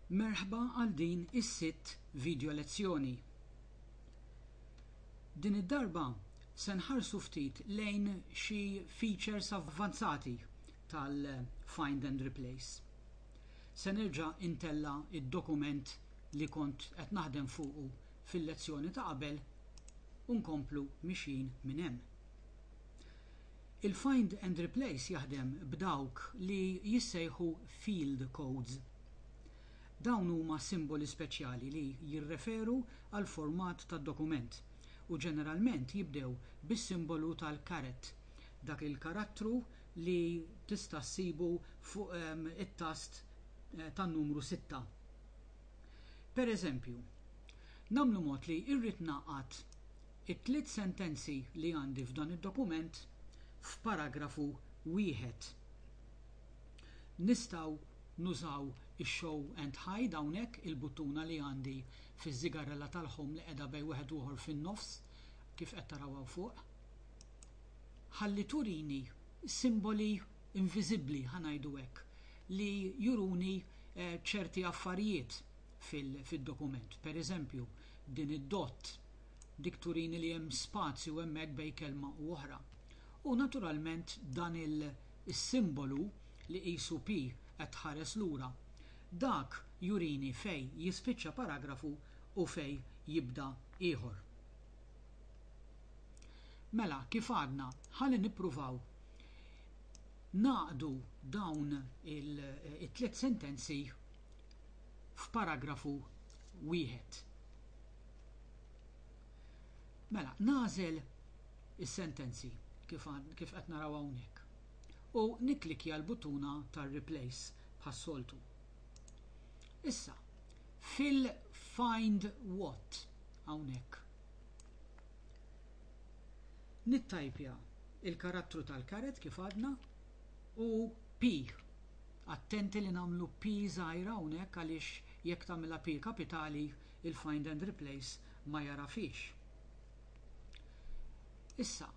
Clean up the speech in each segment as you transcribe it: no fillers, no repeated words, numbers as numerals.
Merħba għal din is-sitt video lezzjoni. Din id-darba se nħarsu ftit lejn xi features avvanzati tal-Find and Replace. Se nerġa' intella id-dokument li kont qed naħdem fuqu fil-lezzjoni ta' qabel u nkomplu mixin minn hemm. Il-Find and Replace jaħdem b'dawk li jissejħu field codes. Dawn huma simboli speċjali li jirreferu għal format tad-dokument u ġeneralment jibdew bis-simbolu tal-caret, dak il-karattru li tista' ssibu fuq it-tast tan-numru 6. Pereżempju, nagħmlu mod li irrid naqgħad it-tliet sentenzi li għandi f'dan id-dokument f'paragrafu wieħed. Nistgħu nużaw ix-show and hide hawnhekk il-buttuna li għandi fiż-żigarella tal-ħom li qiegħda bejn wieħed ieħor fin-nofs kif qed tarawha fuq. Ħalli turini simboli inviżibbli ħanajdu hekk li juruni ċerti affarijiet fid-dokument. Pereżempju, din id-dott dik turini li hemm spazju hemmhekk bejn kelma u oħra. U naturalment dan il-simbolu li qisu P qed ħares lura. Dak jurini fej jispiċċa paragrafu u fej jibda ieħor. Mela, kif għadna, ħalli nippruvaw naqdu dawn it-tliet sentenzi f'paragrafu wieħed. Mela, nażel is-sentenzi kif qed naraw hawnhekk. U niklikja l-buttuna tar-replace bħas-soltu. Issa, fil-find what hawnhekk. Nittajpja il-karattru tal-karet kif għadna u P. Attenti li nagħmlu P żgħira hawnhekk għaliex jekk tagħmilha P kapitali il-find and replace ma jarafix. Issa,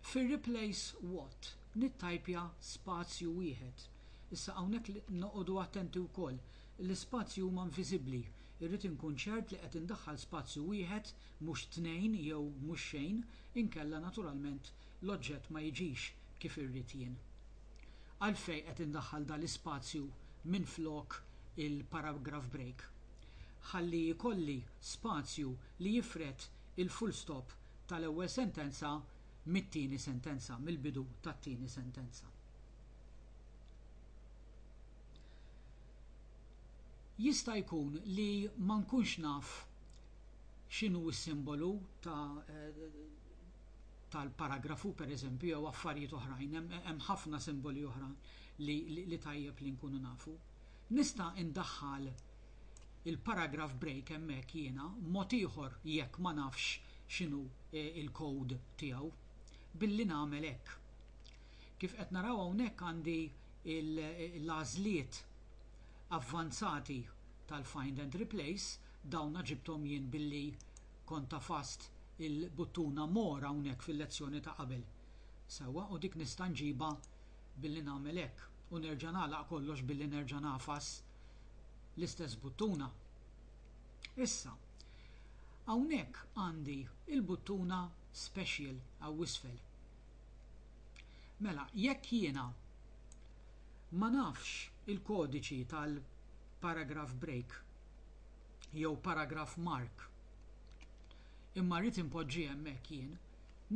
fil-replace what nittajpja spazju wieħed. Issa hawnhekk noqogħdu attenti wkoll. L-ispazju huma inviżibbli. Irrid inkun ċert li qed indaħħal spazju wieħed mhux tnejn jew mhux xejn, inkella naturalment l-oġġett ma jiġix kif irrid jien. Għalfejn qed indaħħal dan l-ispazju minflok il-paragraph break. Ħalli jkolli spazju li jifret il-full stop tal-ewwel sentenza mit-tieni sentenza, mill-bidu tat-tieni sentenza. Jista' jkun li ma nkunx naf x'inhu s-simbolu tal-paragrafu pereżempju jew affarijiet oħrajn, hemm ħafna simboli oħra li tajjeb li nkunu nafu. Nista' indaħħal il-paragraph break hemmhekk jiena mod ieħor jekk ma nafx x'inhu il-code tiegħu. Billi nagħmel hekk. Kif qed naraw hawnhekk għandi l-għażliet avvanzati tal-Find and Replace, dawn ġibthom jien billi kont tafast il-buttuna more hawnhekk fil-lezzjoni ta' qabel. Sewwa u dik nista' nġibha billi nagħmel hekk u nerġa' nagħlaq kollox billi nerġa' nafas l-istess buttuna. Issa, hawnhekk għandi il-buttuna special għaw isfel. Mela, jekk jiena ma nafx il-kodiċi tal-paragraph break jew paragraph mark imma rrid impoġġi hemmhekk jien,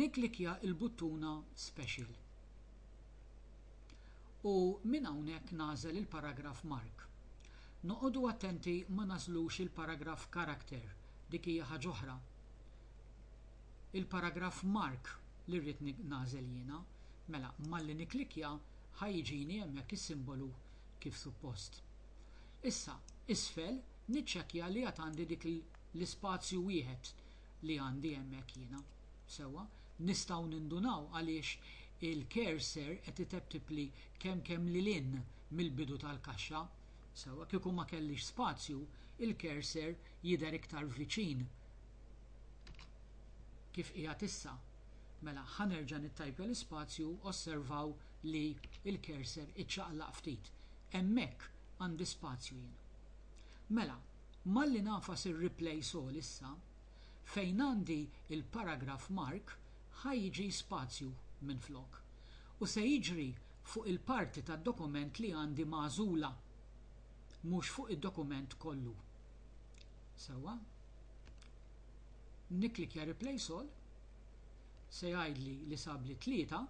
niklikja il-buttuna special. U minn hawnhekk nażel il-paragraph mark. Noqogħdu attenti ma nażlux il-paragraph character, dik hija ħaġa oħra. Il-paragraph mark li rrid nażel jiena, mela malli niklikja ħajġini hemmhekk is-simbolu kif suppost. Issa, isfel niċċekkja li qed għandi dik l-ispazju wieħed li għandi hemmhekk jiena. Sewwa, nistgħu nindunaw għaliex il-cursor qed itebtibli kemm lilin mill-bidu tal-kaxxa. Sewwa, kieku ma kellix spazju, il-cursor jidher iktar viċin kif qiegħed issa. Mela ħanerġa' nittajpja l-ispazju, osservaw li il-cursor iċċaqlaq ftit. Hemmhekk għandi spazju jien. Mela, malli nafas ir-replace all issa, fejn għandi il-paragraph mark ħajġi spazju minn flok u se jiġri fuq il-parti tad-dokument li għandi magħżula, mhux fuq id-dokument kollu. Sewwa? Nikklikja replace all, se jgħidli li sabli 3.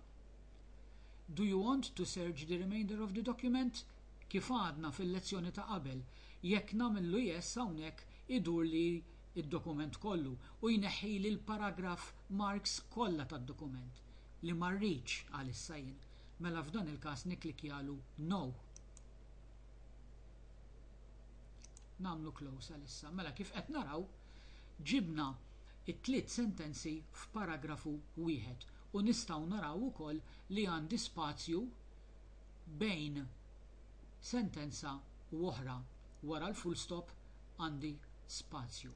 Do you want to search the remainder of the document? Kif għadna fil-lezzjoni ta' qabel, jekk nagħmlu yes hawnhekk idur li id-dokument kollu u jneħħi li l-paragraph marks kollha tad-dokument li ma rridx għalissa jien. Mela f'dan il-każ nikklikjalu no. Nagħmlu close għalissa. Mela kif qed naraw ġibna it-tliet sentenzi f'paragrafu wieħed u nistgħu naraw ukoll li għandi spazju bejn sentenza u oħra wara l-full stop għandi spazju.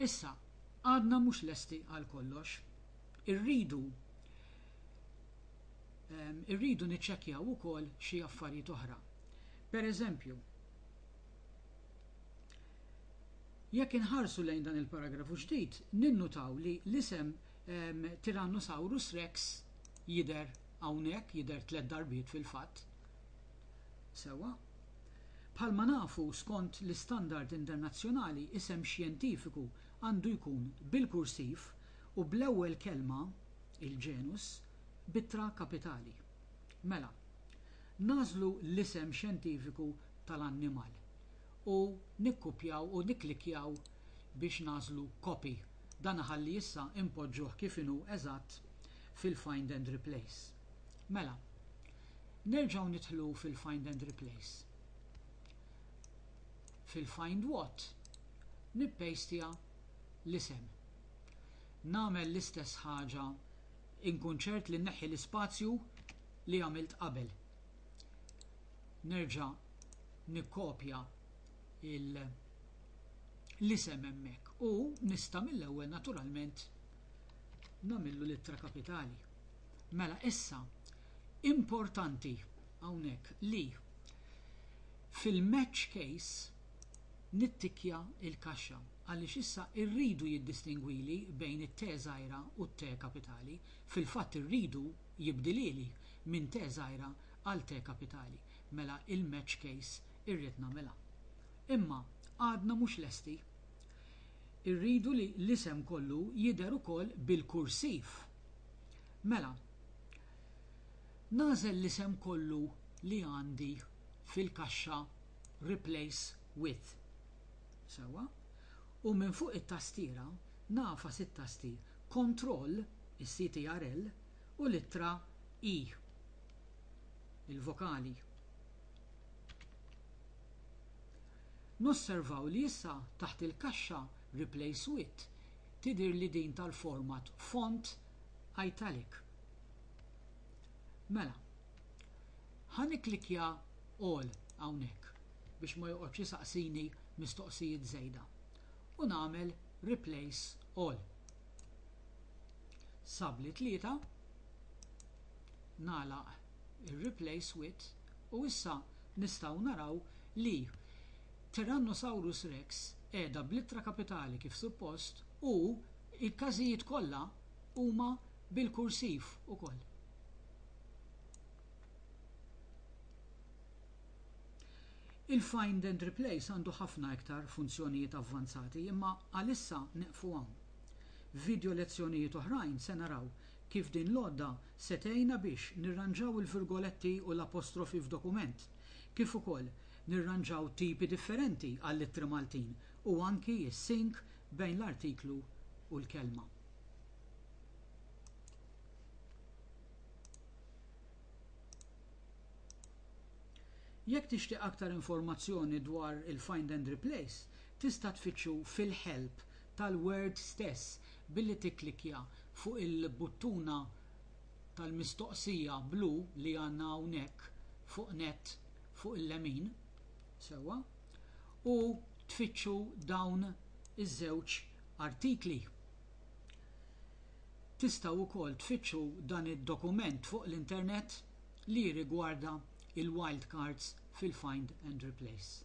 Issa, għadna mhux lesti għal kollox. Irridu niċċekkjaw ukoll xi affarijiet oħra. Pereżempju, jekk inħarsu lejn dan il-paragrafu ġdid, ninnutaw li l-isem Tyrannosaurus Rex jidher hawnhekk, jidher 3 darbiet fil-fatt. Sewwa? Bħalma nafu skont l-istandard internazzjonali isem xjentifiku għandu jkun bil-kursiv u bl-ewwel kelma, il-ġenus, bittra kapitali. Mela, nażlu l-isem xjentifiku tal-annimal u nikkupjaw u nikklikjaw biex nażlu copy. Dan ħalli issa impoġġuh kif inhu eżatt fil-Find and Replace. Mela, nerġgħu nidħlu fil-Find and Replace. Fil-Find What nippejstja l-isem. Nagħmel l-istess ħaġa inkun ċert li nneħħi l-ispazju li għamilt qabel. Nerġa' nikkopja l-isem hemmhekk u nista' mill-ewwel naturalment nagħmillu littra kapitali. Mela issa importanti hawnhekk li fil-match case nittikja il-kaxxa għaliex issa rridu jiddistingwili bejn it-T żgħira u t-T kapitali. Fil-fatt irridu jibdilili minn T żgħira għal T kapitali. Mela il-match case irrid nagħmilha. Imma għadna mhux lesti. Irridu li l-isem kollu jidher ukoll bil-kursiv. Mela, nażel l-isem kollu li għandi fil-kaxxa replace with. Sewwa? U minn fuq it-tastiera nafas it-tasti Control, is-CTRL, u littra I, il-vokali. Nosservaw li issa taħt il-kaxxa Replace with tidher li din tal-format font italic. Mela, ħaniklikja all hawnhekk biex ma joqgħodx isaqsini mistoqsijiet żejda u nagħmel Replace all. Sabli 3 nagħlaq ir-Replace with u issa nistgħu naraw li Tyrannosaurus Rex qiegħda bl-ittra kapitali kif suppost u il-każijiet kollha huma bil-kursiv ukoll. Il-Find and Replace għandu ħafna iktar funzjonijiet avvanzati imma għalissa neqfu hawn. Video lezzjonijiet oħrajn se naraw kif din l-għodda se tgħinna biex nirranġaw il-virgoletti u l-apostrofi f'dokument, kif ukoll nirranġaw tipi differenti għall-ittri Maltin u anki s-sink bejn l-artiklu u l-kelma. Jekk tixtieq aktar informazzjoni dwar il-Find and Replace, tista' tfittxu fil-help tal-Word stess billi tikklikja fuq il-buttuna tal-mistoqsija blu li għandna hawnhekk fuq net fuq il-lemin, sewwa, u tfittxu dawn iż-żewġ artikli. Tistgħu wkoll tfittxu dan id-dokument fuq l-internet li rigwarda il-wildcards fil-find and replace.